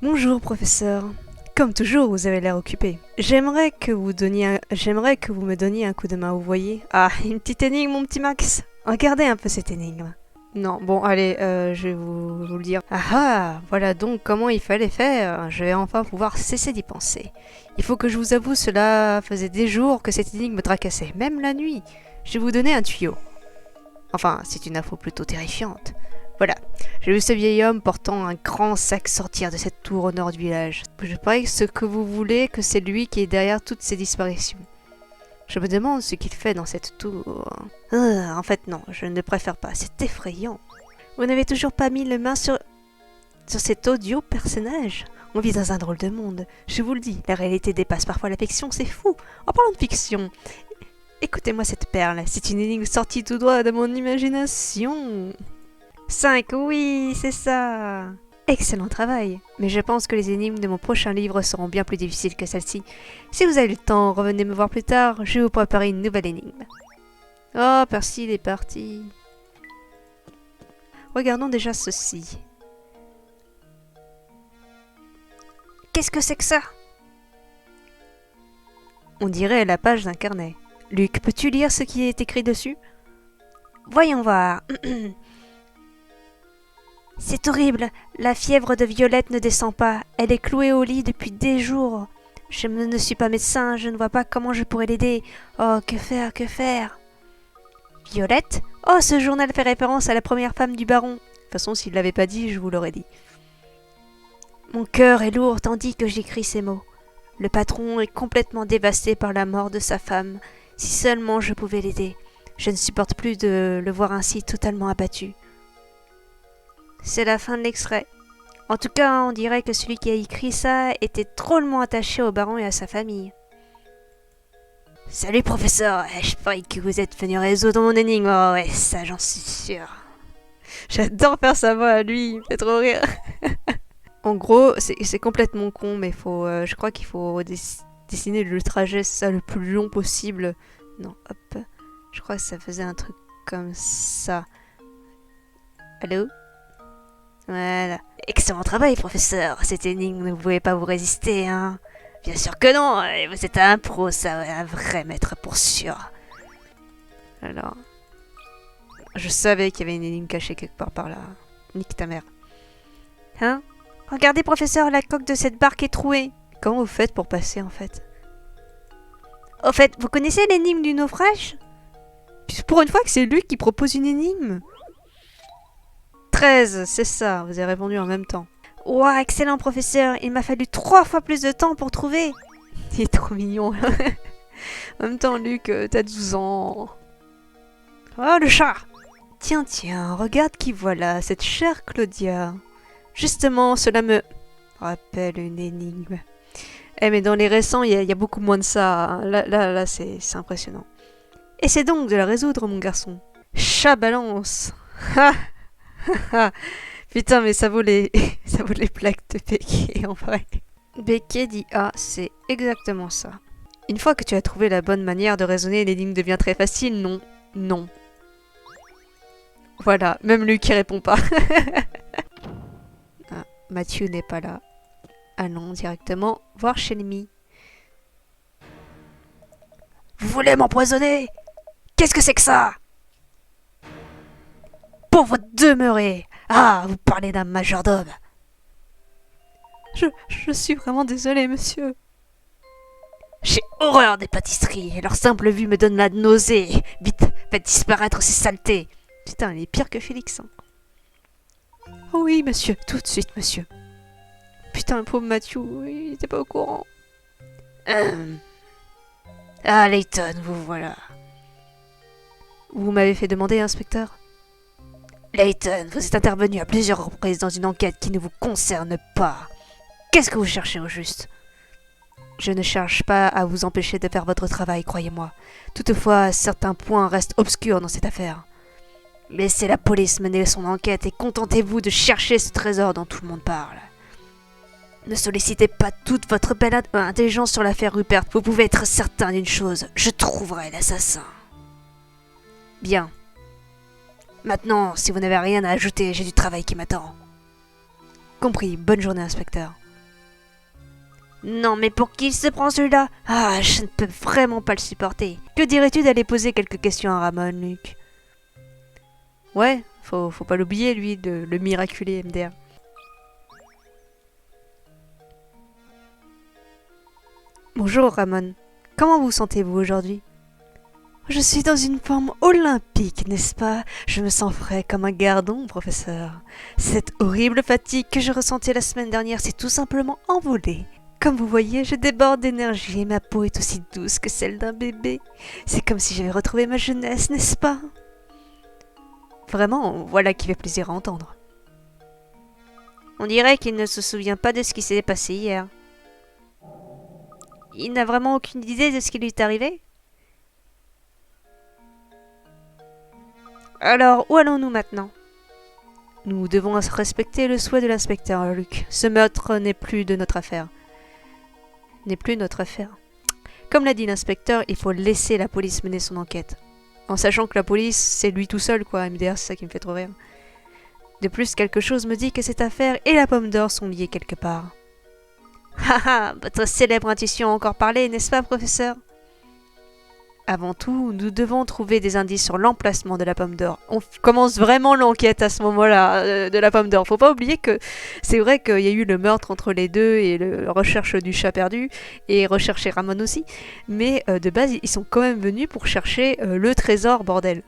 Bonjour, professeur. Comme toujours, vous avez l'air occupé. J'aimerais que vous me donniez un coup de main, vous voyez. Ah, une petite énigme, mon petit Max. Regardez un peu cette énigme. Non, bon, allez, je vais vous le dire. Ah ah, voilà donc comment il fallait faire. Je vais enfin pouvoir cesser d'y penser. Il faut que je vous avoue, cela faisait des jours que cette énigme me tracassait, même la nuit. Je vais vous donner un tuyau. Enfin, c'est une info plutôt terrifiante. Voilà, j'ai vu ce vieil homme portant un grand sac sortir de cette tour au nord du village. Je parie ce que vous voulez que c'est lui qui est derrière toutes ces disparitions. Je me demande ce qu'il fait dans cette tour. En fait non, je ne préfère pas, c'est effrayant. Vous n'avez toujours pas mis la main sur cet audio personnage. On vit dans un drôle de monde, je vous le dis, la réalité dépasse parfois la fiction, c'est fou. En parlant de fiction, écoutez-moi cette perle, c'est une énigme sortie tout droit de mon imagination. 5, oui, c'est ça. Excellent travail. Mais je pense que les énigmes de mon prochain livre seront bien plus difficiles que celle-ci. Si vous avez le temps, revenez me voir plus tard, je vais vous préparer une nouvelle énigme. Oh, Percy, il est parti. Regardons déjà ceci. Qu'est-ce que c'est que ça? On dirait la page d'un carnet. Luc, peux-tu lire ce qui est écrit dessus? Voyons voir. C'est horrible, la fièvre de Violette ne descend pas, elle est clouée au lit depuis des jours. Je ne suis pas médecin, je ne vois pas comment je pourrais l'aider. Oh, que faire, que faire? Violette? Oh, ce journal fait référence à la première femme du baron. De toute façon, s'il ne l'avait pas dit, je vous l'aurais dit. Mon cœur est lourd tandis que j'écris ces mots. Le patron est complètement dévasté par la mort de sa femme. Si seulement je pouvais l'aider. Je ne supporte plus de le voir ainsi totalement abattu. C'est la fin de l'extrait. En tout cas, on dirait que celui qui a écrit ça était drôlement attaché au baron et à sa famille. Salut professeur, je parie que vous êtes venu résoudre mon énigme. Oh ouais, ça j'en suis sûr. J'adore faire sa voix à lui, il me fait trop rire. En gros, c'est complètement con, mais je crois qu'il faut dessiner le trajet ça le plus long possible. Non, hop. Je crois que ça faisait un truc comme ça. Allô? Voilà. Excellent travail, professeur. Cette énigme ne pouvait pas vous résister, hein? Bien sûr que non. Vous êtes un pro, ça, un vrai maître pour sûr. Alors, je savais qu'il y avait une énigme cachée quelque part par là. Nique ta mère. Hein? Regardez, professeur, la coque de cette barque est trouée. Comment vous faites pour passer, en fait? Au fait, vous connaissez l'énigme du naufrage? Pour une fois que c'est lui qui propose une énigme. 13, c'est ça, vous avez répondu en même temps. Ouah, excellent professeur, il m'a fallu 3 fois plus de temps pour trouver. Il est trop mignon. En même temps, Luc, t'as 12 ans. Oh, le chat! Tiens, tiens, regarde qui voilà, cette chère Claudia. Justement, cela me rappelle une énigme. Eh, mais dans les récents, il y a beaucoup moins de ça. Hein. Là, c'est impressionnant. Essaie donc de la résoudre, mon garçon. Chat balance. Ha! Putain, mais ça vaut les, ça vaut les plaques de Becky en vrai. Becky dit A, c'est exactement ça. Une fois que tu as trouvé la bonne manière de raisonner, l'énigme devient très facile, non? Non. Voilà, même lui qui répond pas. Ah, Mathieu n'est pas là. Allons directement voir chez l'ennemi. Vous voulez m'empoisonner? Qu'est-ce que c'est que ça? Pauvre demeuré! Ah, vous parlez d'un majordome! Je suis vraiment désolée, monsieur. J'ai horreur des pâtisseries, leur simple vue me donne la nausée. Vite, faites disparaître ces saletés. Putain, il est pire que Félix. Hein. Oh oui, monsieur, tout de suite, monsieur. Putain, le pauvre Mathieu, il était pas au courant. Ah, Layton, vous voilà. Vous m'avez fait demander, inspecteur? Layton, vous êtes intervenu à plusieurs reprises dans une enquête qui ne vous concerne pas. Qu'est-ce que vous cherchez au juste? Je ne cherche pas à vous empêcher de faire votre travail, croyez-moi. Toutefois, certains points restent obscurs dans cette affaire. Laissez la police mener son enquête et contentez-vous de chercher ce trésor dont tout le monde parle. Ne sollicitez pas toute votre belle intelligence sur l'affaire Rupert. Vous pouvez être certain d'une chose, je trouverai l'assassin. Bien. Maintenant, si vous n'avez rien à ajouter, j'ai du travail qui m'attend. Compris, bonne journée, inspecteur. Non, mais pour qui il se prend celui-là? Ah, je ne peux vraiment pas le supporter. Que dirais-tu d'aller poser quelques questions à Ramon, Luc? Ouais, faut pas l'oublier, lui, le miraculé MDR. Bonjour, Ramon. Comment vous sentez-vous aujourd'hui? Je suis dans une forme olympique, n'est-ce pas? Je me sens frais comme un gardon, professeur. Cette horrible fatigue que je ressentais la semaine dernière s'est tout simplement envolée. Comme vous voyez, je déborde d'énergie et ma peau est aussi douce que celle d'un bébé. C'est comme si j'avais retrouvé ma jeunesse, n'est-ce pas? Vraiment, voilà qui fait plaisir à entendre. On dirait qu'il ne se souvient pas de ce qui s'est passé hier. Il n'a vraiment aucune idée de ce qui lui est arrivé? Alors, où allons-nous maintenant? Nous devons respecter le souhait de l'inspecteur, Luc. Ce meurtre n'est plus de notre affaire. N'est plus notre affaire. Comme l'a dit l'inspecteur, il faut laisser la police mener son enquête. En sachant que la police, c'est lui tout seul, quoi. MDR, c'est ça qui me fait trop rire. De plus, quelque chose me dit que cette affaire et la pomme d'or sont liées quelque part. Haha, votre célèbre intuition a encore parlé, n'est-ce pas, professeur? Avant tout, nous devons trouver des indices sur l'emplacement de la pomme d'or. On commence vraiment l'enquête à ce moment-là de la pomme d'or. Faut pas oublier que c'est vrai qu'il y a eu le meurtre entre les deux et la recherche du chat perdu et rechercher Ramon aussi. Mais de base, ils sont quand même venus pour chercher le trésor, bordel.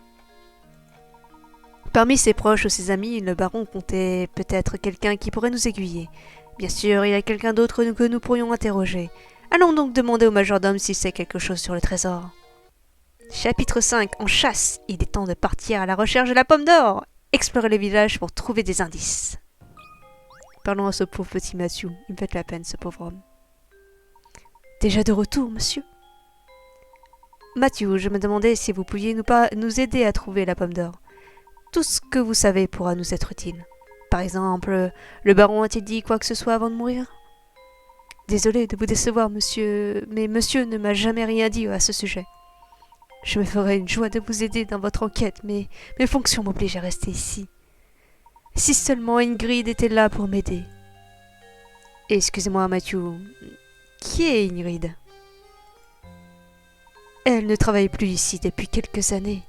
Parmi ses proches ou ses amis, le baron comptait peut-être quelqu'un qui pourrait nous aiguiller. Bien sûr, il y a quelqu'un d'autre que nous pourrions interroger. Allons donc demander au majordome s'il sait quelque chose sur le trésor. Chapitre 5. En chasse. Il est temps de partir à la recherche de la pomme d'or. Explorer le village pour trouver des indices. Parlons à ce pauvre petit Matthew. Il me fait de la peine, ce pauvre homme. Déjà de retour, monsieur? Matthew, je me demandais si vous pouviez nous aider à trouver la pomme d'or. Tout ce que vous savez pourra nous être utile. Par exemple, le baron a-t-il dit quoi que ce soit avant de mourir? Désolé de vous décevoir, monsieur, mais monsieur ne m'a jamais rien dit à ce sujet. Je me ferais une joie de vous aider dans votre enquête, mais mes fonctions m'obligent à rester ici. Si seulement Ingrid était là pour m'aider. Excusez-moi, Matthew. Qui est Ingrid? Elle ne travaille plus ici depuis quelques années.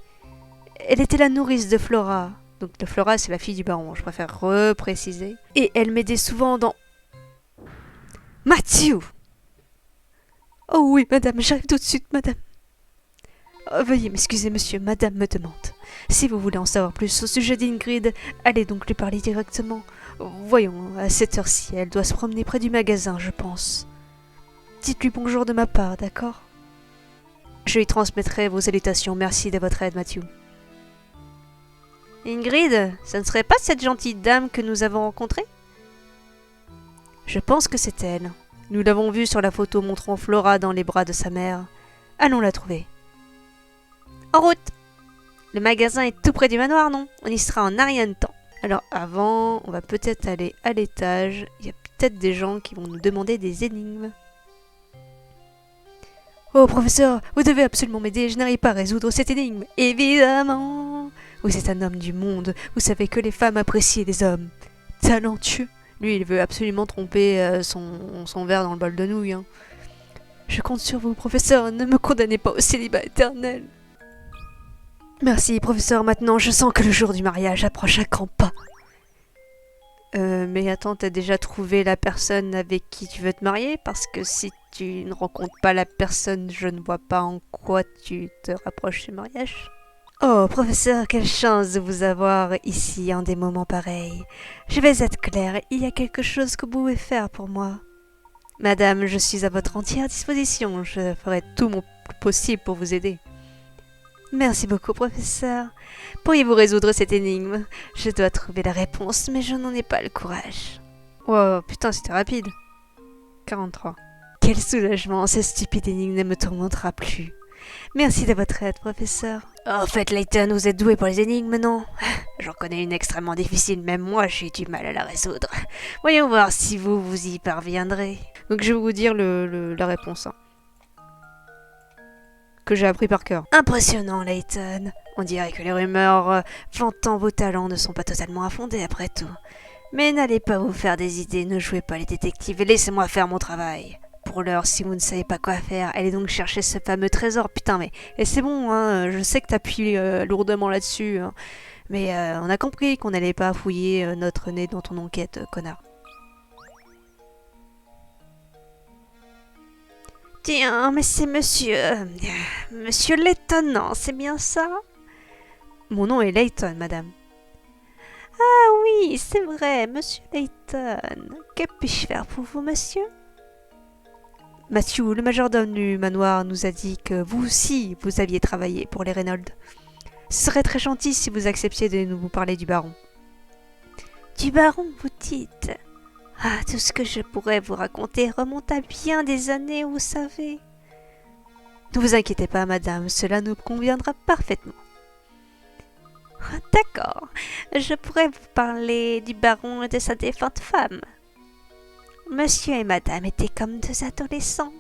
Elle était la nourrice de Flora. Donc Flora, c'est la fille du baron, je préfère repréciser. Et elle m'aidait souvent dans... Matthew! Oh oui, madame, j'arrive tout de suite, madame. Veuillez m'excuser, monsieur, madame me demande. Si vous voulez en savoir plus au sujet d'Ingrid, allez donc lui parler directement. Voyons, à cette heure-ci, elle doit se promener près du magasin, je pense. Dites-lui bonjour de ma part, d'accord? Je lui transmettrai vos salutations, merci de votre aide, Matthew. Ingrid, ce ne serait pas cette gentille dame que nous avons rencontrée? Je pense que c'est elle. Nous l'avons vue sur la photo montrant Flora dans les bras de sa mère. Allons la trouver. En route! Le magasin est tout près du manoir, non? On y sera en un rien de temps. Alors avant, on va peut-être aller à l'étage. Il y a peut-être des gens qui vont nous demander des énigmes. Oh, professeur, vous devez absolument m'aider. Je n'arrive pas à résoudre cette énigme. Évidemment! Vous êtes un homme du monde. Vous savez que les femmes apprécient les hommes talentueux. Lui, il veut absolument tromper son verre dans le bol de nouilles. Hein. Je compte sur vous, professeur. Ne me condamnez pas au célibat éternel. Merci, professeur. Maintenant, je sens que le jour du mariage approche à grands pas. Mais attends, t'as déjà trouvé la personne avec qui tu veux te marier? Parce que si tu ne rencontres pas la personne, je ne vois pas en quoi tu te rapproches du mariage. Oh, professeur, quelle chance de vous avoir ici en des moments pareils. Je vais être claire, il y a quelque chose que vous pouvez faire pour moi. Madame, je suis à votre entière disposition. Je ferai tout mon possible pour vous aider. Merci beaucoup, professeur. Pourriez-vous résoudre cette énigme? Je dois trouver la réponse, mais je n'en ai pas le courage. Wow, putain, c'était rapide. 43. Quel soulagement, cette stupide énigme ne me tourmentera plus. Merci de votre aide, professeur. En fait, Layton, vous êtes doué pour les énigmes, non? J'en connais une extrêmement difficile, même moi j'ai du mal à la résoudre. Voyons voir si vous y parviendrez. Donc je vais vous dire la réponse. Hein. Que j'ai appris par cœur. Impressionnant, Layton. On dirait que les rumeurs vantant vos talents ne sont pas totalement infondées après tout. Mais n'allez pas vous faire des idées, ne jouez pas les détectives et laissez-moi faire mon travail. pour l'heure si vous ne savez pas quoi faire. Allez donc chercher ce fameux trésor. Putain, mais et c'est bon, hein, je sais que t'appuies lourdement là-dessus, hein, mais on a compris qu'on n'allait pas fouiller notre nez dans ton enquête, connard. Tiens, mais c'est Monsieur Layton, non, c'est bien ça? Mon nom est Layton, madame. Ah oui, c'est vrai, Monsieur Layton. Que puis-je faire pour vous, monsieur? Matthew, le majordome du manoir, nous a dit que vous aussi, vous aviez travaillé pour les Reynolds. Ce serait très gentil si vous acceptiez de nous parler du baron. Du baron, vous dites? Ah, tout ce que je pourrais vous raconter remonte à bien des années, vous savez. Ne vous inquiétez pas, madame, cela nous conviendra parfaitement. Ah, d'accord, je pourrais vous parler du baron et de sa défunte femme. Monsieur et madame étaient comme deux adolescents.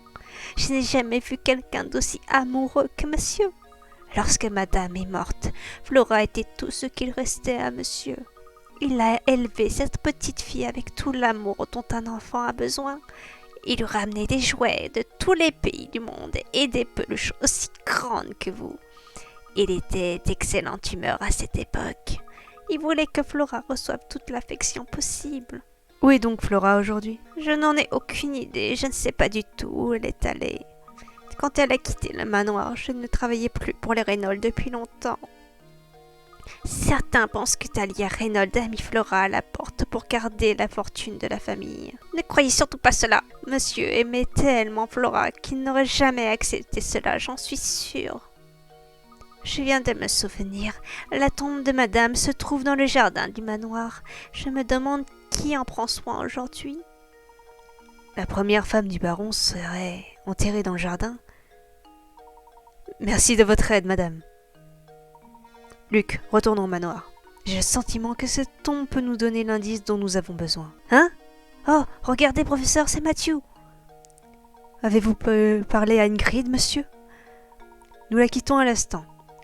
Je n'ai jamais vu quelqu'un d'aussi amoureux que monsieur. Lorsque madame est morte, Flora était tout ce qu'il restait à monsieur. Il a élevé cette petite fille avec tout l'amour dont un enfant a besoin. Il lui ramenait des jouets de tous les pays du monde et des peluches aussi grandes que vous. Il était d'excellente humeur à cette époque. Il voulait que Flora reçoive toute l'affection possible. Où est donc Flora aujourd'hui? Je n'en ai aucune idée, je ne sais pas du tout où elle est allée. Quand elle a quitté le manoir, je ne travaillais plus pour les Reynolds depuis longtemps. Certains pensent que Talia Reynolds a mis Flora à la porte pour garder la fortune de la famille. Ne croyez surtout pas cela. Monsieur aimait tellement Flora qu'il n'aurait jamais accepté cela, j'en suis sûre. Je viens de me souvenir, la tombe de madame se trouve dans le jardin du manoir. Je me demande qui en prend soin aujourd'hui. La première femme du baron serait enterrée dans le jardin. Merci de votre aide, madame. Luc, retournons au manoir. J'ai le sentiment que cette tombe peut nous donner l'indice dont nous avons besoin. Hein? Oh, regardez, professeur, c'est Matthew. Avez-vous parlé à Ingrid, monsieur? Nous la quittons à l'instant.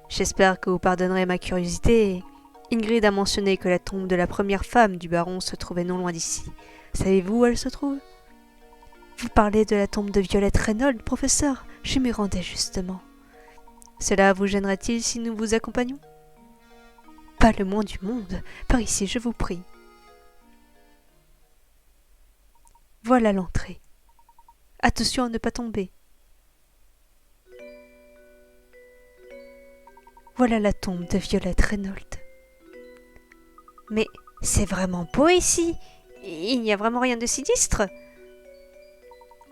J'espère que vous pardonnerez ma curiosité. Ingrid a mentionné que la tombe de la première femme du baron se trouvait non loin d'ici. Savez-vous où elle se trouve? Vous parlez de la tombe de Violette Reynolds, professeur? Je m'y rendais justement. Cela vous gênerait-il si nous vous accompagnons? Pas le moins du monde. Par ici, je vous prie. Voilà l'entrée. Attention à ne pas tomber. Voilà la tombe de Violette Reynolds. Mais c'est vraiment beau ici. Il n'y a vraiment rien de sinistre.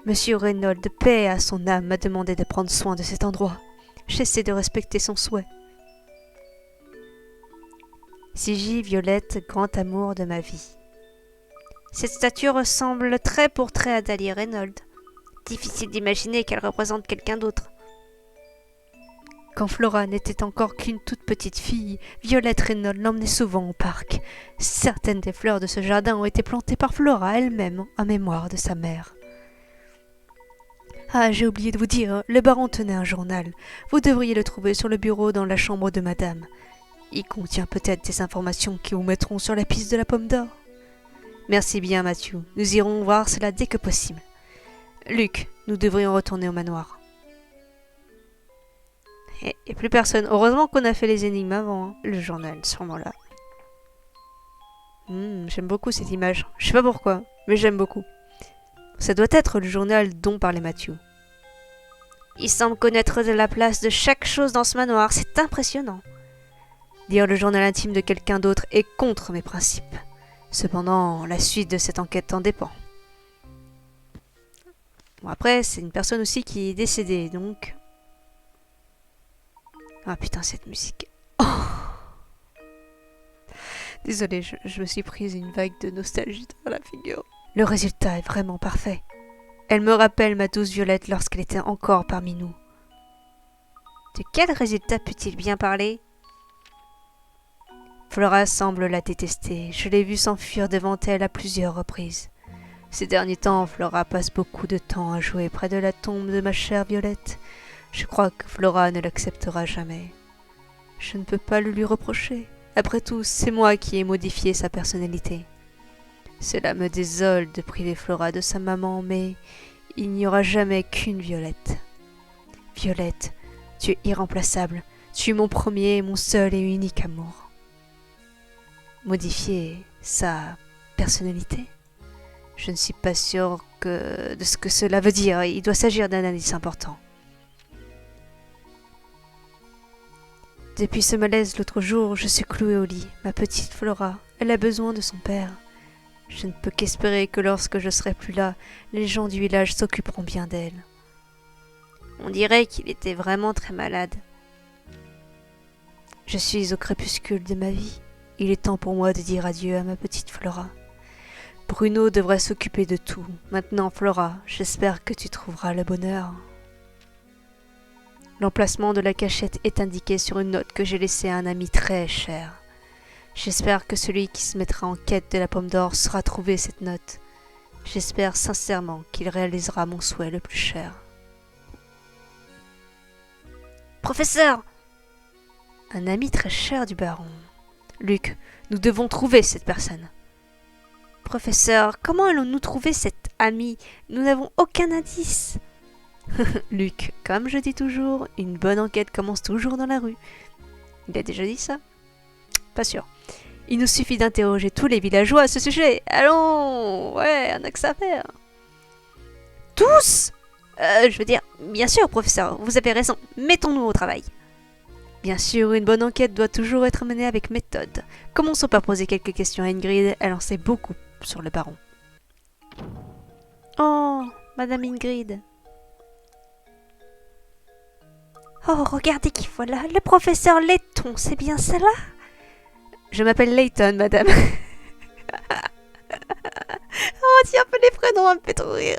Monsieur Reynolds, paix à son âme, m'a demandé de prendre soin de cet endroit. J'essaie de respecter son souhait. Sigie Violette, grand amour de ma vie. Cette statue ressemble trait pour trait à Dahlia Reynolds. Difficile d'imaginer qu'elle représente quelqu'un d'autre. Quand Flora n'était encore qu'une toute petite fille, Violette Reynolds l'emmenait souvent au parc. Certaines des fleurs de ce jardin ont été plantées par Flora elle-même en mémoire de sa mère. Ah, j'ai oublié de vous dire, le baron tenait un journal. Vous devriez le trouver sur le bureau dans la chambre de madame. Il contient peut-être des informations qui vous mettront sur la piste de la pomme d'or. Merci bien, Matthew. Nous irons voir cela dès que possible. Luc, nous devrions retourner au manoir. Et plus personne. Heureusement qu'on a fait les énigmes avant, hein. Le journal, sûrement là. J'aime beaucoup cette image. Je sais pas pourquoi, mais j'aime beaucoup. Ça doit être le journal dont parlait Matthew. Il semble connaître de la place de chaque chose dans ce manoir. C'est impressionnant. Lire le journal intime de quelqu'un d'autre est contre mes principes. Cependant, la suite de cette enquête en dépend. Bon, après, c'est une personne aussi qui est décédée, donc... Ah putain, cette musique. Oh, désolée, je me suis prise une vague de nostalgie dans la figure. Le résultat est vraiment parfait. Elle me rappelle ma douce Violette lorsqu'elle était encore parmi nous. De quel résultat peut-il bien parler? Flora semble la détester. Je l'ai vue s'enfuir devant elle à plusieurs reprises. Ces derniers temps, Flora passe beaucoup de temps à jouer près de la tombe de ma chère Violette. Je crois que Flora ne l'acceptera jamais. Je ne peux pas le lui reprocher. Après tout, c'est moi qui ai modifié sa personnalité. Cela me désole de priver Flora de sa maman, mais il n'y aura jamais qu'une Violette. Violette, tu es irremplaçable. Tu es mon premier, mon seul et unique amour. Modifier sa personnalité? Je ne suis pas sûre de ce que cela veut dire. Il doit s'agir d'un indice important. Depuis ce malaise l'autre jour, je suis clouée au lit. Ma petite Flora, elle a besoin de son père. Je ne peux qu'espérer que lorsque je serai plus là, les gens du village s'occuperont bien d'elle. On dirait qu'il était vraiment très malade. Je suis au crépuscule de ma vie. Il est temps pour moi de dire adieu à ma petite Flora. Bruno devrait s'occuper de tout. Maintenant, Flora, j'espère que tu trouveras le bonheur. L'emplacement de la cachette est indiqué sur une note que j'ai laissée à un ami très cher. J'espère que celui qui se mettra en quête de la pomme d'or saura trouver cette note. J'espère sincèrement qu'il réalisera mon souhait le plus cher. Professeur! Un ami très cher du baron. Luc, nous devons trouver cette personne. Professeur, comment allons-nous trouver cet ami? Nous n'avons aucun indice. Luc, comme je dis toujours, une bonne enquête commence toujours dans la rue. Il a déjà dit ça? Pas sûr. Il nous suffit d'interroger tous les villageois à ce sujet. Allons! Ouais, on n'a que ça à faire. Tous? Je veux dire, bien sûr, professeur, vous avez raison. Mettons-nous au travail. Bien sûr, une bonne enquête doit toujours être menée avec méthode. Commençons par poser quelques questions à Ingrid. Elle en sait beaucoup sur le baron. Oh, Madame Ingrid. Oh, regardez qui voilà, le professeur Layton, c'est bien cela? Je m'appelle Layton, madame. Oh, tiens, un peu les prénoms, un peu trop rire.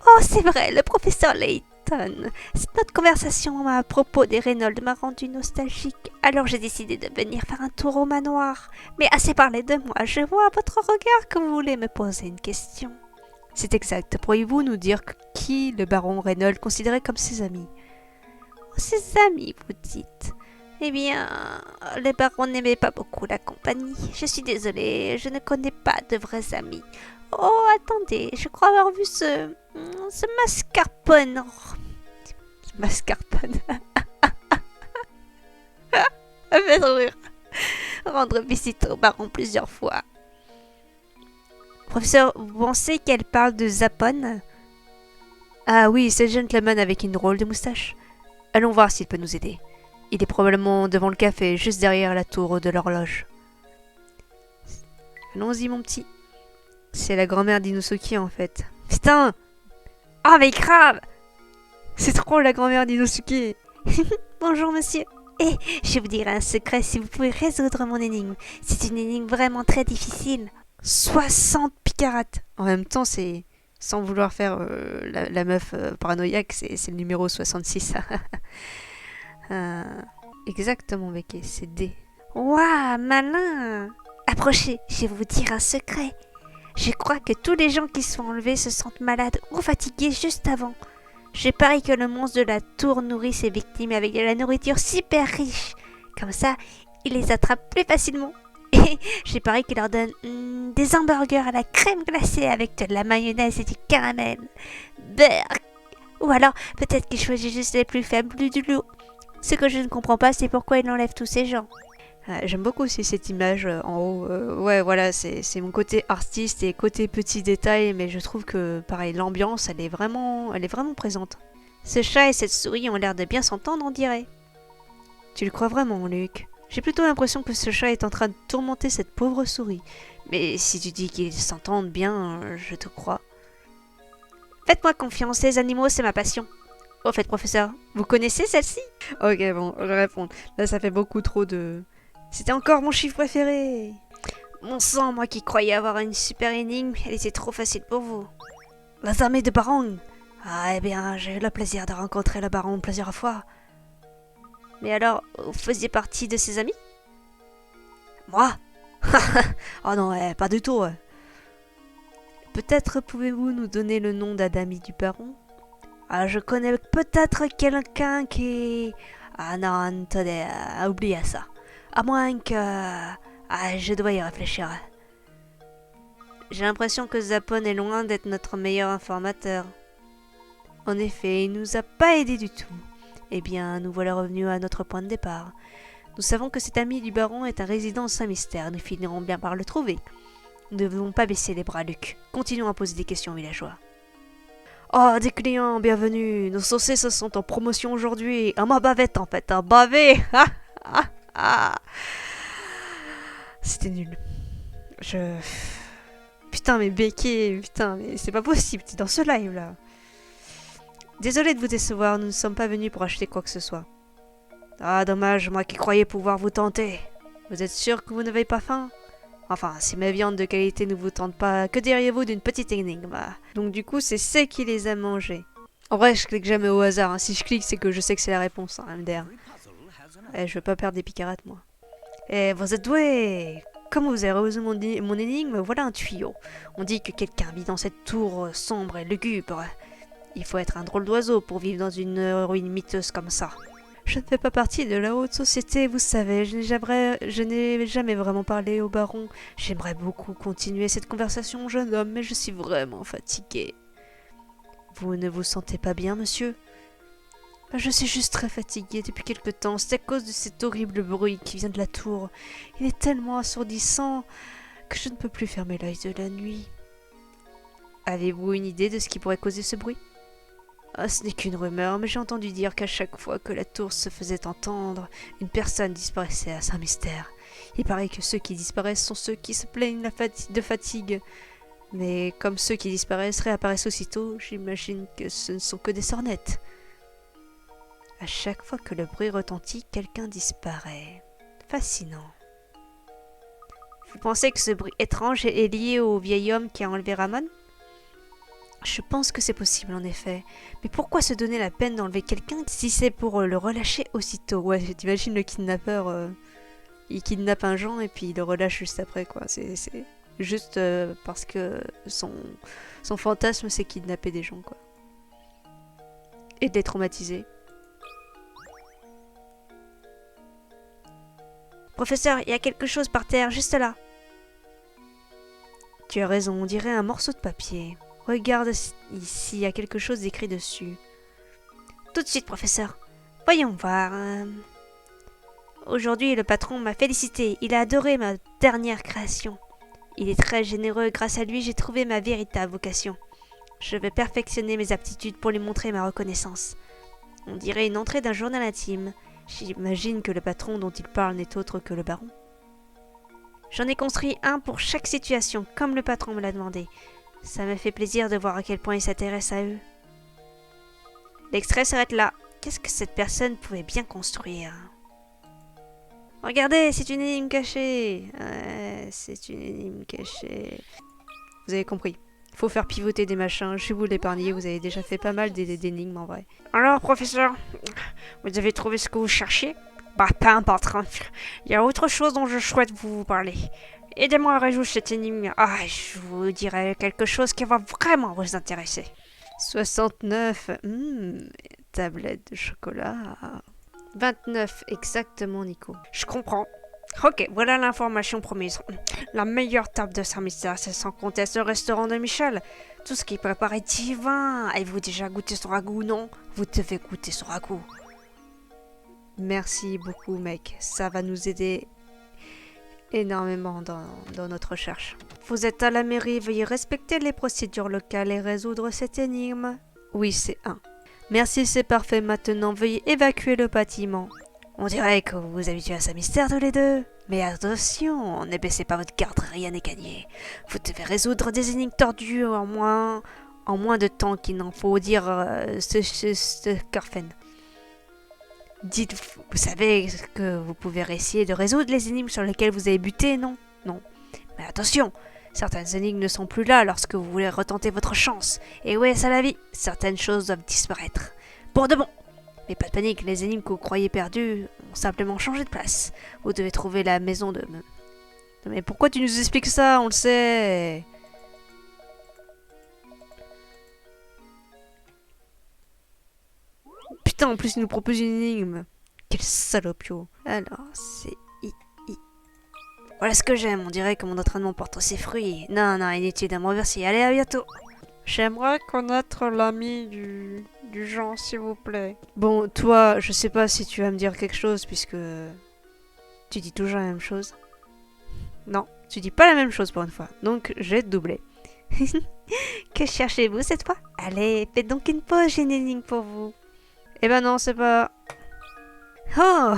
Oh, c'est vrai, le professeur Layton. Notre conversation à propos des Reynolds m'a rendu nostalgique. Alors j'ai décidé de venir faire un tour au manoir. Mais assez parlé de moi, je vois à votre regard que vous voulez me poser une question. C'est exact. Pourriez-vous nous dire qui le baron Reynolds considérait comme ses amis? Ses amis, vous dites? Eh bien, le baron n'aimait pas beaucoup la compagnie. Je suis désolée, je ne connais pas de vrais amis. Oh, attendez, je crois avoir vu ce mascarpone. Ce mascarpone. Ça fait rire. Rendre visite au baron plusieurs fois. Professeur, vous pensez qu'elle parle de Zapone? Ah oui, c'est le gentleman avec une drôle de moustache. Allons voir s'il peut nous aider. Il est probablement devant le café, juste derrière la tour de l'horloge. Allons-y, mon petit. C'est la grand-mère d'Inosuke, en fait. Putain! Ah, mais grave! C'est trop la grand-mère d'Inosuke. Bonjour, monsieur. Et je vais vous dire un secret si vous pouvez résoudre mon énigme. C'est une énigme vraiment très difficile. 60 picarates. En même temps, c'est... Sans vouloir faire la meuf paranoïaque, c'est le numéro 66. Exactement, Becky, c'est D. Waouh, malin! Approchez, je vais vous dire un secret. Je crois que tous les gens qui sont enlevés se sentent malades ou fatigués juste avant. Je parie que le monstre de la tour nourrit ses victimes avec de la nourriture super riche. Comme ça, il les attrape plus facilement. Et j'ai parie qu'il leur donne des hamburgers à la crème glacée avec de la mayonnaise et du caramel. Berk. Ou alors, peut-être qu'il choisit juste les plus faibles du lot. Ce que je ne comprends pas, c'est pourquoi il enlève tous ces gens. J'aime beaucoup aussi cette image en haut. Ouais, voilà, c'est mon côté artiste et côté petits détails, mais je trouve que, pareil, l'ambiance, elle est vraiment présente. Ce chat et cette souris ont l'air de bien s'entendre, on dirait. Tu le crois vraiment, Luc? J'ai plutôt l'impression que ce chat est en train de tourmenter cette pauvre souris. Mais si tu dis qu'ils s'entendent bien, je te crois. Faites-moi confiance, les animaux, c'est ma passion. Au fait, professeur, vous connaissez celle-ci? Ok, bon, je réponds. Là, ça fait beaucoup trop de... C'était encore mon chiffre préféré. Mon sang, moi qui croyais avoir une super énigme, elle était trop facile pour vous. Les armées de Baron. Ah, eh bien, j'ai eu le plaisir de rencontrer le Baron plusieurs fois. Mais alors, vous faisiez partie de ses amis? Moi? Oh non, pas du tout. Peut-être pouvez-vous nous donner le nom d'un ami du baron? Ah, je connais peut-être quelqu'un qui... Ah non, attendez, oubliez ça. À moins que... Ah, je dois y réfléchir. J'ai l'impression que Zapon est loin d'être notre meilleur informateur. En effet, il nous a pas aidé du tout. Eh bien, nous voilà revenus à notre point de départ. Nous savons que cet ami du baron est un résident Saint-Mystère. Nous finirons bien par le trouver. Nous ne devons pas baisser les bras, Luc. Continuons à poser des questions aux villageois. Oh, des clients, bienvenue. Nos saucés se sont en promotion aujourd'hui. Ma bavette, en fait, un bavet. Ah, ah, ah. C'était nul. Putain, mais Becky, putain, mais c'est pas possible, t'es dans ce live là. Désolé de vous décevoir, nous ne sommes pas venus pour acheter quoi que ce soit. Ah, dommage, moi qui croyais pouvoir vous tenter. Vous êtes sûr que vous n'avez pas faim? Enfin, si ma viande de qualité ne vous tente pas, que diriez-vous d'une petite énigme? Donc du coup, c'est C qui les a mangés. En vrai, je clique jamais au hasard. Hein. Si je clique, c'est que je sais que c'est la réponse, hein, MDR. Je veux pas perdre des picarates, moi. Eh, vous êtes doué! Comme vous avez résolu mon énigme, voilà un tuyau. On dit que quelqu'un vit dans cette tour sombre et lugubre. Il faut être un drôle d'oiseau pour vivre dans une ruine miteuse comme ça. Je ne fais pas partie de la haute société, vous savez. Je n'ai jamais vraiment parlé au baron. J'aimerais beaucoup continuer cette conversation, jeune homme, mais je suis vraiment fatiguée. Vous ne vous sentez pas bien, monsieur? Je suis juste très fatiguée depuis quelque temps. C'est à cause de cet horrible bruit qui vient de la tour. Il est tellement assourdissant que je ne peux plus fermer l'œil de la nuit. Avez-vous une idée de ce qui pourrait causer ce bruit? Ce n'est qu'une rumeur, mais j'ai entendu dire qu'à chaque fois que la tour se faisait entendre, une personne disparaissait à Saint-Mystère. Il paraît que ceux qui disparaissent sont ceux qui se plaignent de fatigue. Mais comme ceux qui disparaissent réapparaissent aussitôt, j'imagine que ce ne sont que des sornettes. À chaque fois que le bruit retentit, quelqu'un disparaît. Fascinant. Vous pensez que ce bruit étrange est lié au vieil homme qui a enlevé Ramon? Je pense que c'est possible en effet. Mais pourquoi se donner la peine d'enlever quelqu'un si c'est pour le relâcher aussitôt? Ouais, t'imagines le kidnappeur, il kidnappe un gens et puis il le relâche juste après quoi. C'est juste parce que son fantasme c'est kidnapper des gens quoi. Et de les traumatiser. Professeur, il y a quelque chose par terre, juste là. Tu as raison, on dirait un morceau de papier. Regarde ici, il y a quelque chose d'écrit dessus. Tout de suite, professeur. Voyons voir. Aujourd'hui, le patron m'a félicité. Il a adoré ma dernière création. Il est très généreux. Grâce à lui, j'ai trouvé ma véritable vocation. Je vais perfectionner mes aptitudes pour lui montrer ma reconnaissance. On dirait une entrée d'un journal intime. J'imagine que le patron dont il parle n'est autre que le baron. J'en ai construit un pour chaque situation, comme le patron me l'a demandé. Ça me fait plaisir de voir à quel point il s'intéresse à eux. L'extrait s'arrête là. Qu'est-ce que cette personne pouvait bien construire? Regardez, c'est une énigme cachée. Ouais, c'est une énigme cachée. Vous avez compris. Faut faire pivoter des machins. Je vais vous l'épargner. Vous avez déjà fait pas mal d'énigmes en vrai. Alors, professeur, vous avez trouvé ce que vous cherchiez? Bah, pas importe. Il y a autre chose dont je souhaite vous parler. Aidez-moi à résoudre cette énigme. Je vous dirai quelque chose qui va vraiment vous intéresser. 69. Tablette de chocolat. 29, exactement, Nico. Je comprends. Ok, voilà l'information promise. La meilleure table de Saint-Mystère, c'est sans conteste le restaurant de Michel. Tout ce qu'il prépare est divin. Avez-vous déjà goûté son ragoût, non? Vous devez goûter son ragoût. Merci beaucoup, mec. Ça va nous aider énormément dans notre recherche. Vous êtes à la mairie, veuillez respecter les procédures locales et résoudre cette énigme. Oui, c'est 1. Merci, c'est parfait. Maintenant, veuillez évacuer le bâtiment. On dirait que vous vous habituez à Saint-Mystère tous les deux. Mais attention, ne baissez pas votre garde, rien n'est gagné. Vous devez résoudre des énigmes tordues en moins de temps qu'il n'en faut dire ce Carfen. Dites, vous savez que vous pouvez essayer de résoudre les énigmes sur lesquelles vous avez buté, non? Non. Mais attention, certaines énigmes ne sont plus là lorsque vous voulez retenter votre chance. Et ouais, c'est la vie, certaines choses doivent disparaître. Pour de bon. Mais pas de panique, les énigmes que vous croyez perdues ont simplement changé de place. Vous devez trouver la maison de... Mais pourquoi tu nous expliques ça? On le sait. Putain, en plus il nous propose une énigme. Quel salopio. Alors, c'est Voilà ce que j'aime, on dirait que mon entraînement porte ses fruits. Non, non, inutile de me remercier. Allez, à bientôt. J'aimerais connaître l'ami du Jean, s'il vous plaît. Bon, toi, je sais pas si tu vas me dire quelque chose, puisque tu dis toujours la même chose. Non, tu dis pas la même chose pour une fois, donc je vais te doubler. Que cherchez-vous cette fois? Allez, faites donc une pause, j'ai une énigme pour vous. Eh ben non, c'est pas... Oh,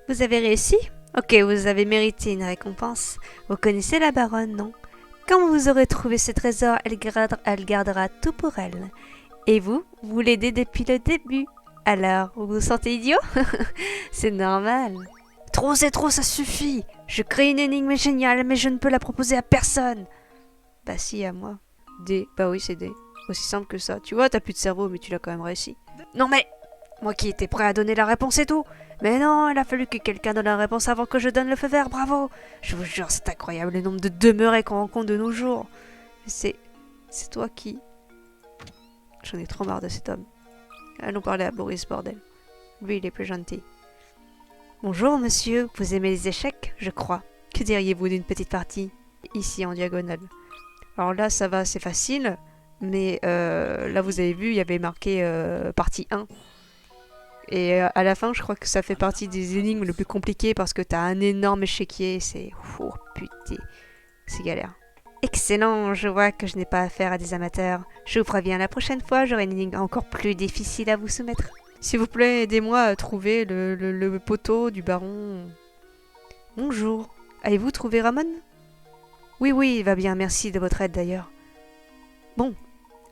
vous avez réussi? Ok, vous avez mérité une récompense. Vous connaissez la baronne, non? Quand vous aurez trouvé ce trésor, elle gardera tout pour elle. Et vous l'aidez depuis le début. Alors, vous vous sentez idiot? C'est normal. Trop, c'est trop, ça suffit. Je crée une énigme géniale, mais je ne peux la proposer à personne. Bah si, à moi. D. Bah oui, c'est D. Aussi simple que ça. Tu vois, t'as plus de cerveau, mais tu l'as quand même réussi. Non mais... Moi qui étais prêt à donner la réponse et tout. Mais non, il a fallu que quelqu'un donne la réponse avant que je donne le feu vert, bravo. Je vous jure, c'est incroyable le nombre de demeurés qu'on rencontre de nos jours. C'est toi qui... J'en ai trop marre de cet homme. Allons parler à Boris, bordel. Lui, il est plus gentil. Bonjour, monsieur. Vous aimez les échecs, je crois. Que diriez-vous d'une petite partie? Ici, en diagonale. Alors là, ça va, c'est facile. Mais là, vous avez vu, il y avait marqué partie 1. Et à la fin, je crois que ça fait partie des énigmes les plus compliquées parce que t'as un énorme échiquier. C'est... Oh putain, c'est galère. Excellent, je vois que je n'ai pas affaire à des amateurs. Je vous préviens, la prochaine fois, j'aurai une énigme encore plus difficile à vous soumettre. S'il vous plaît, aidez-moi à trouver le poteau du baron. Bonjour, avez-vous trouvé Ramon? Oui, oui, il va bien, merci de votre aide d'ailleurs. Bon,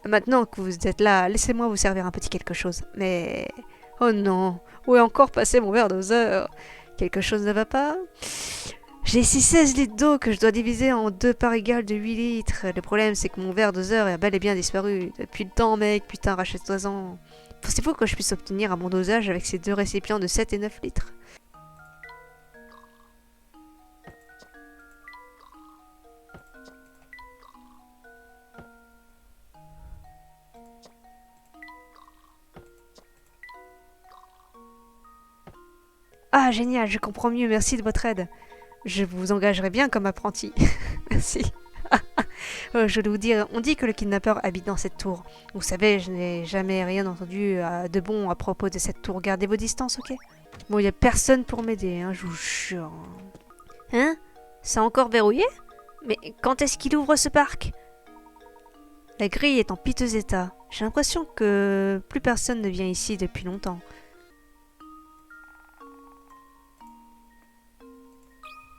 maintenant que vous êtes là, laissez-moi vous servir un petit quelque chose. Mais... Oh non, où est encore passé mon verre doseur? Quelque chose ne va pas? J'ai ici 16 litres d'eau que je dois diviser en 2 parts égales de 8 litres. Le problème, c'est que mon verre doseur est bel et bien disparu. Depuis le temps, mec, putain, rachète-toi-en. Pensez-vous que je puisse obtenir un bon dosage avec ces deux récipients de 7 et 9 litres? Ah, génial, je comprends mieux, merci de votre aide. Je vous engagerai bien comme apprenti. Merci. Je dois vous dire, on dit que le kidnappeur habite dans cette tour. Vous savez, je n'ai jamais rien entendu de bon à propos de cette tour. Gardez vos distances, ok? Bon, il n'y a personne pour m'aider, hein, je vous jure. Hein? C'est encore verrouillé? Mais quand est-ce qu'il ouvre ce parc? La grille est en piteux état. J'ai l'impression que plus personne ne vient ici depuis longtemps.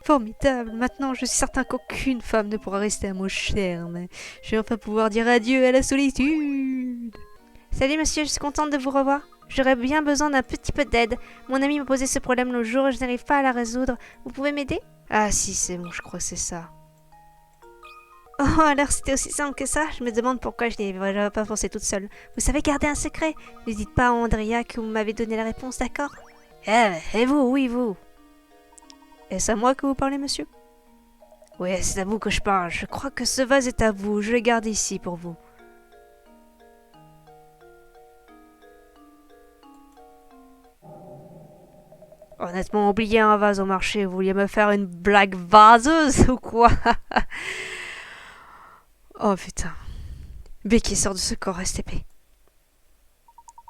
Formidable, maintenant je suis certain qu'aucune femme ne pourra rester à mon charme. Je vais enfin pouvoir dire adieu à la solitude. Salut monsieur, je suis contente de vous revoir. J'aurais bien besoin d'un petit peu d'aide. Mon ami m'a posé ce problème l'autre jour et je n'arrive pas à la résoudre. Vous pouvez m'aider? Ah si, c'est bon, je crois que c'est ça. Oh, alors c'était aussi simple que ça? Je me demande pourquoi je n'y avais pas pensé toute seule. Vous savez garder un secret? Ne dites pas à Andrea que vous m'avez donné la réponse, d'accord? Et vous, oui vous. Est-ce à moi que vous parlez, monsieur? Oui, c'est à vous que je parle. Je crois que ce vase est à vous. Je le garde ici pour vous. Honnêtement, oubliez un vase au marché. Vous vouliez me faire une blague vaseuse ou quoi? Oh putain. Becky sort de ce corps, STP.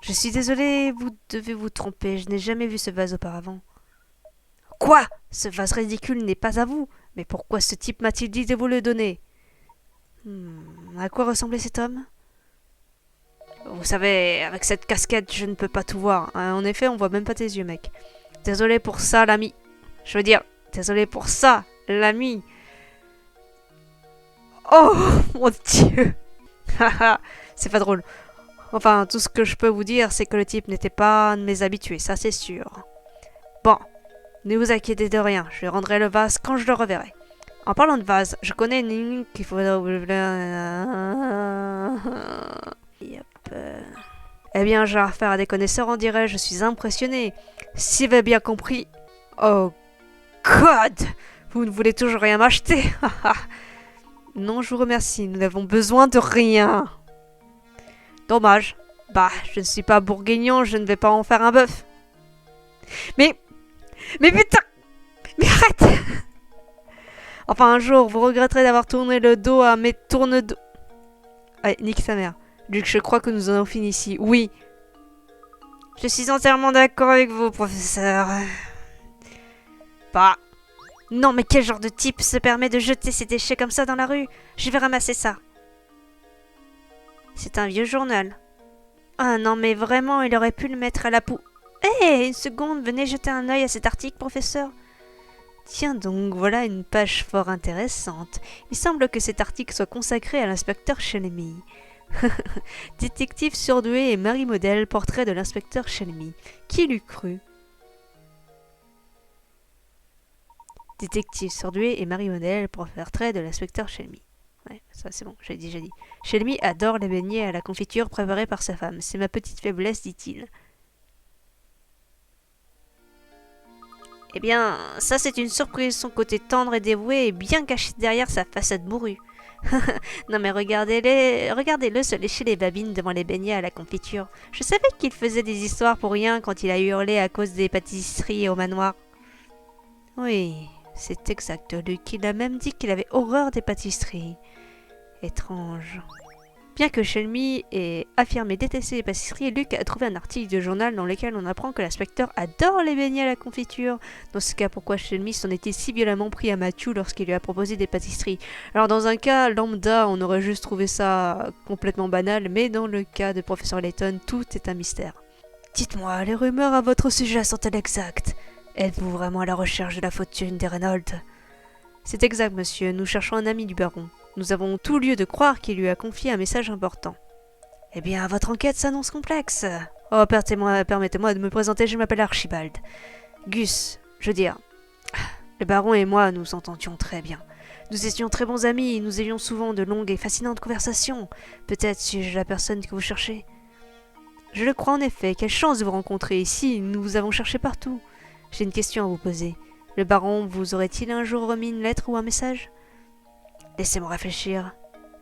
Je suis désolée, vous devez vous tromper. Je n'ai jamais vu ce vase auparavant. Quoi? Ce vase ridicule n'est pas à vous. Mais pourquoi ce type m'a-t-il dit de vous le donner? À quoi ressemblait cet homme? Vous savez, avec cette casquette, je ne peux pas tout voir. En effet, on voit même pas tes yeux, mec. Désolé pour ça, l'ami. Je veux dire, désolé pour ça, l'ami. Oh, mon Dieu. Haha, c'est pas drôle. Enfin, tout ce que je peux vous dire, c'est que le type n'était pas un de mes habitués, ça c'est sûr. Bon. Ne vous inquiétez de rien, je lui rendrai le vase quand je le reverrai. En parlant de vase, je connais une ligne qu'il faudra... Yep. Eh bien, j'ai affaire à des connaisseurs, on dirait, je suis impressionné. Si vous avez bien compris... Oh, God! Vous ne voulez toujours rien m'acheter? Non, je vous remercie, nous n'avons besoin de rien. Dommage. Bah, je ne suis pas bourguignon, je ne vais pas en faire un bœuf. Mais putain! Mais arrête! Enfin, un jour, vous regretterez d'avoir tourné le dos à mes tourne-dos. Allez, nique sa mère. Luc, je crois que nous en avons fini ici. Oui. Je suis entièrement d'accord avec vous, professeur. Bah. Non, mais quel genre de type se permet de jeter ses déchets comme ça dans la rue? Je vais ramasser ça. C'est un vieux journal. Ah non, mais vraiment, il aurait pu le mettre à la poue. Hé, une seconde, venez jeter un œil à cet article, professeur. Tiens donc, voilà une page fort intéressante. Il semble que cet article soit consacré à l'inspecteur Chelmy. Détective surdoué et Marie Modèle, portrait de l'inspecteur Chelmy. Qui l'eût cru? Détective surdoué et Marie Modèle, portrait de l'inspecteur Chelmy. Ouais, ça c'est bon, j'ai dit. Chelmy adore les beignets à la confiture préparés par sa femme. C'est ma petite faiblesse, dit-il. Eh bien, ça c'est une surprise. Son côté tendre et dévoué est bien caché derrière sa façade bourrue. Non mais regardez-le se lécher les babines devant les beignets à la confiture. Je savais qu'il faisait des histoires pour rien quand il a hurlé à cause des pâtisseries au manoir. Oui, c'est exact, Luc. Il a même dit qu'il avait horreur des pâtisseries. Étrange. Bien que Chelmy ait affirmé détester les pâtisseries, Luc a trouvé un article de journal dans lequel on apprend que l'inspecteur adore les beignets à la confiture. Dans ce cas, pourquoi Chelmy s'en est-il si violemment pris à Matthew lorsqu'il lui a proposé des pâtisseries? Alors dans un cas lambda, on aurait juste trouvé ça complètement banal, mais dans le cas de professeur Layton, tout est un mystère. Dites-moi, les rumeurs à votre sujet sont-elles exactes? Êtes-vous vraiment à la recherche de la fortune des Reynolds? C'est exact, monsieur. Nous cherchons un ami du baron. Nous avons tout lieu de croire qu'il lui a confié un message important. Eh bien, votre enquête s'annonce complexe. Oh, permettez-moi de me présenter, je m'appelle Archibald. Gus, je veux dire, le baron et moi nous entendions très bien. Nous étions très bons amis, nous avions souvent de longues et fascinantes conversations. Peut-être suis-je la personne que vous cherchez? Je le crois en effet, quelle chance de vous rencontrer ici, nous vous avons cherché partout. J'ai une question à vous poser. Le baron vous aurait-il un jour remis une lettre ou un message? Laissez-moi réfléchir.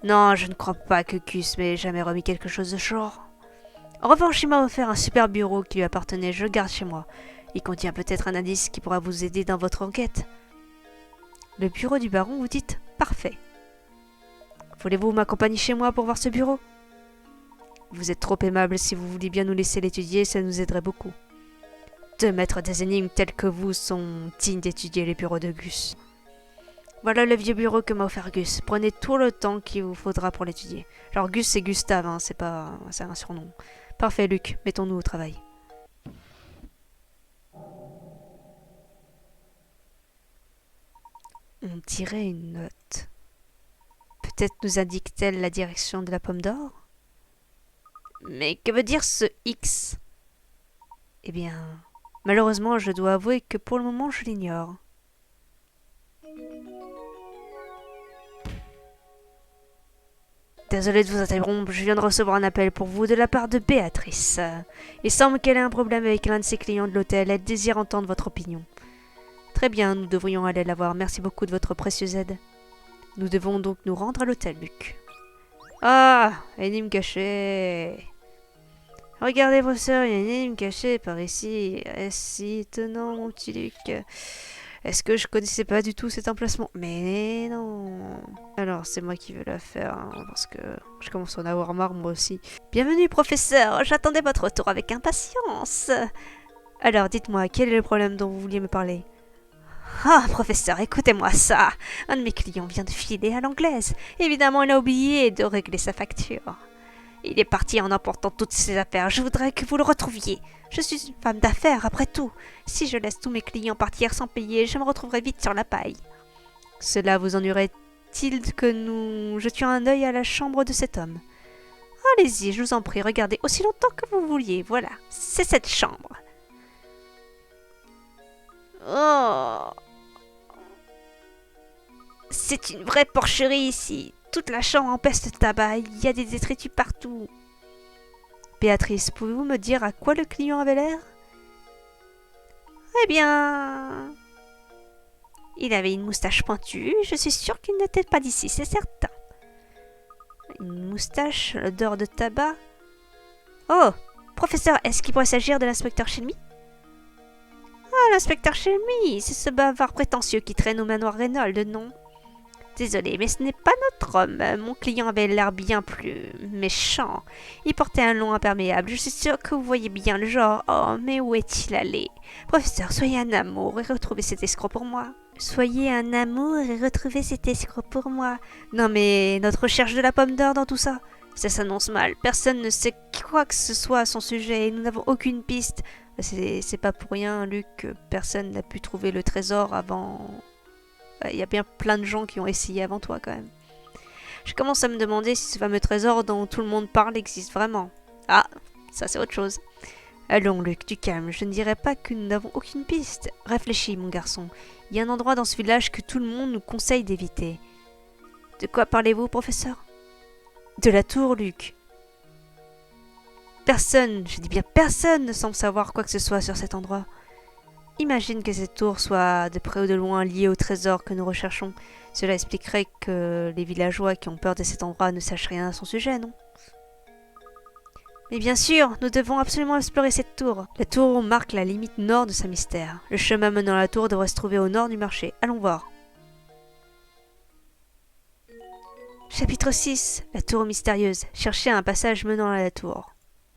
Non, je ne crois pas que Gus m'ait jamais remis quelque chose de genre. En revanche, il m'a offert un super bureau qui lui appartenait, je le garde chez moi. Il contient peut-être un indice qui pourra vous aider dans votre enquête. Le bureau du baron, vous dites? Parfait. Voulez-vous m'accompagner chez moi pour voir ce bureau? Vous êtes trop aimable, si vous vouliez bien nous laisser l'étudier, ça nous aiderait beaucoup. Deux maîtres des énigmes tels que vous sont dignes d'étudier les bureaux de Gus. Voilà le vieux bureau que m'a offert Gus. Prenez tout le temps qu'il vous faudra pour l'étudier. Alors Gus c'est Gustave, hein, c'est un surnom. Parfait Luc, mettons-nous au travail. On dirait une note. Peut-être nous indique-t-elle la direction de la pomme d'or? Mais que veut dire ce X? Eh bien, malheureusement je dois avouer que pour le moment je l'ignore. Désolé de vous interrompre, je viens de recevoir un appel pour vous de la part de Béatrice. Il semble qu'elle ait un problème avec l'un de ses clients de l'hôtel. Elle désire entendre votre opinion. Très bien, nous devrions aller la voir. Merci beaucoup de votre précieuse aide. Nous devons donc nous rendre à l'hôtel, Luc. Ah, énigme cachée. Regardez, professeur, il y a une énigme cachée par ici. Est-ce si étonnant, mon petit Luc? Est-ce que je connaissais pas du tout cet emplacement? Mais non. Alors, c'est moi qui veux la faire, hein, parce que je commence à en avoir marre, moi aussi. Bienvenue, professeur. J'attendais votre retour avec impatience. Alors, dites-moi, quel est le problème dont vous vouliez me parler? Ah, professeur, écoutez-moi ça. Un de mes clients vient de filer à l'anglaise. Évidemment, il a oublié de régler sa facture. Il est parti en emportant toutes ses affaires. Je voudrais que vous le retrouviez. Je suis une femme d'affaires, après tout. Si je laisse tous mes clients partir sans payer, je me retrouverai vite sur la paille. Cela vous ennuierait-il que nous jetions un œil à la chambre de cet homme? Allez-y, je vous en prie, regardez aussi longtemps que vous vouliez. Voilà, c'est cette chambre. Oh! C'est une vraie porcherie ici. Toute la chambre empeste de tabac, il y a des détritus partout. Béatrice, pouvez-vous me dire à quoi le client avait l'air? Eh bien... il avait une moustache pointue, je suis sûre qu'il n'était pas d'ici, c'est certain. Une moustache, l'odeur de tabac... Oh, professeur, est-ce qu'il pourrait s'agir de l'inspecteur Chelmy? Ah, l'inspecteur Chelmy, c'est ce bavard prétentieux qui traîne au manoir Reynolds, non? Désolé, mais ce n'est pas notre homme. Mon client avait l'air bien plus méchant. Il portait un long imperméable. Je suis sûre que vous voyez bien le genre. Oh, mais où est-il allé? Professeur, soyez un amour et retrouvez cet escroc pour moi. Soyez un amour et retrouvez cet escroc pour moi. Non mais, notre recherche de la pomme d'or dans tout ça, ça s'annonce mal. Personne ne sait quoi que ce soit à son sujet et nous n'avons aucune piste. C'est pas pour rien, Luc, que personne n'a pu trouver le trésor avant... Il y a bien plein de gens qui ont essayé avant toi quand même. Je commence à me demander si ce fameux trésor dont tout le monde parle existe vraiment. Ah, ça c'est autre chose. Allons Luc, du calme, je ne dirais pas que nous n'avons aucune piste. Réfléchis mon garçon, il y a un endroit dans ce village que tout le monde nous conseille d'éviter. De quoi parlez-vous, professeur? De la tour, Luc. Personne, je dis bien personne, ne semble savoir quoi que ce soit sur cet endroit. Imagine que cette tour soit de près ou de loin liée au trésor que nous recherchons. Cela expliquerait que les villageois qui ont peur de cet endroit ne sachent rien à son sujet, non? Mais bien sûr, nous devons absolument explorer cette tour. La tour marque la limite nord de sa mystère. Le chemin menant à la tour devrait se trouver au nord du marché. Allons voir. Chapitre 6. La tour mystérieuse. Cherchez un passage menant à la tour.